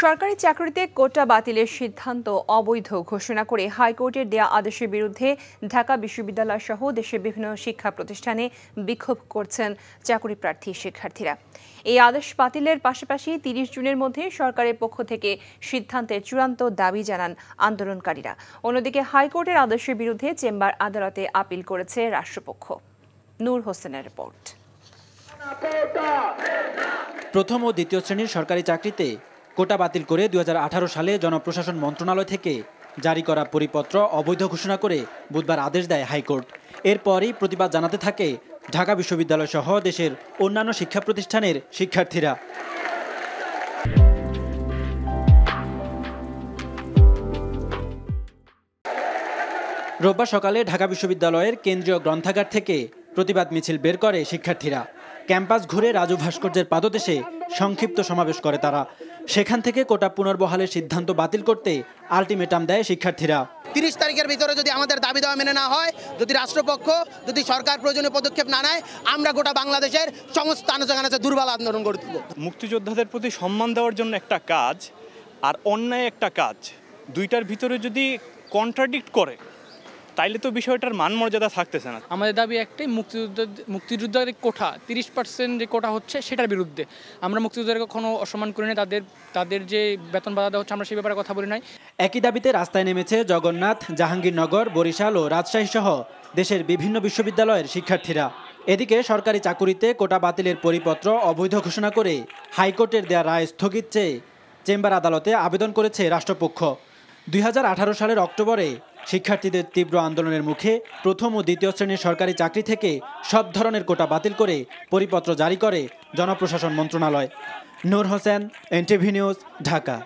সরকারি চাকরিতে কোটা বাতিলের সিদ্ধান্ত অবৈধ ঘোষণা করে হাইকোর্টের দেয়া আদেশের বিরুদ্ধে ঢাকা বিশ্ববিদ্যালয় সহ দেশের বিভিন্ন শিক্ষা প্রতিষ্ঠানে বিক্ষোভ করছেন চাকরি প্রার্থী শিক্ষার্থীরা। এই আদেশ বাতিলের পাশাপাশি ৩০ জুনের মধ্যে সরকারের পক্ষ থেকে সিদ্ধান্তের চূড়ান্ত দাবি জানান আন্দোলনকারীরা। অন্যদিকে হাইকোর্টের আদেশের বিরুদ্ধে চেম্বার আদালতে আপিল করেছে রাষ্ট্রপক্ষ। নূর হোসেনের রিপোর্ট। প্রথম ও দ্বিতীয় শ্রেণীর সরকারি চাকরিতে কোটা বাতিল করে ২০১৮ সালে জনপ্রশাসন মন্ত্রণালয় থেকে জারি করা পরিপত্র অবৈধ ঘোষণা করে বুধবার আদেশ দেয় হাইকোর্ট। এরপরই প্রতিবাদ জানাতে থাকে ঢাকা বিশ্ববিদ্যালয় সহ দেশের অন্যান্য শিক্ষা প্রতিষ্ঠানের শিক্ষার্থীরা। রোববার সকালে ঢাকা বিশ্ববিদ্যালয়ের কেন্দ্রীয় গ্রন্থাগার থেকে প্রতিবাদ মিছিল বের করে শিক্ষার্থীরা। ক্যাম্পাস ঘুরে রাজু ভাস্কর্যের পাদদেশে সংক্ষিপ্ত সমাবেশ করে তারা। সেখান থেকে কোটা পুনর্বহালের সিদ্ধান্ত বাতিল করতে আলটিমেটাম দেয় শিক্ষার্থীরা। ৩০ তারিখের ভিতরে যদি আমাদের দাবি দেওয়া মেনে না হয়, যদি রাষ্ট্রপক্ষ যদি সরকার প্রয়োজনীয় পদক্ষেপ না নেয়, আমরা গোটা বাংলাদেশের সমস্ত আনাচে দুর্বল আন্দোলন করে দেব। মুক্তিযোদ্ধাদের প্রতি সম্মান দেওয়ার জন্য একটা কাজ আর অন্যায় একটা কাজ, দুইটার ভিতরে যদি কন্ট্রাডিক্ট করে তাইলে তো বিষয়টার মান মর্যাদা থাকতেছে না। আমাদের দাবি একটাই, মুক্তিযোদ্ধাদের কোটা 30% যে কোটা হচ্ছে সেটার বিরুদ্ধে। আমরা মুক্তিযোদ্ধাদের কখনো অসম্মান করি না, তাদের যে বেতন বাধা দেওয়া হচ্ছে আমরা সেই ব্যাপারে কথা বলি নাই। একই দাবিতে রাস্তায় নেমেছে জগন্নাথ, জাহাঙ্গীরনগর, বরিশাল ও রাজশাহী সহ দেশের বিভিন্ন বিশ্ববিদ্যালয়ের শিক্ষার্থীরা। এদিকে সরকারি চাকুরিতে কোটা বাতিলের পরিপত্র অবৈধ ঘোষণা করে হাইকোর্টের দেয়া রায় স্থগিত চেয়ে চেম্বার আদালতে আবেদন করেছে রাষ্ট্রপক্ষ। ২০১৮ সালের অক্টোবরে শিক্ষার্থীদের তীব্র আন্দোলনের মুখে প্রথম ও দ্বিতীয় শ্রেণীর সরকারি চাকরি থেকে সব ধরনের কোটা বাতিল করে পরিপত্র জারি করে জনপ্রশাসন মন্ত্রণালয়। নূর হোসেন, এনটিভি নিউজ, ঢাকা।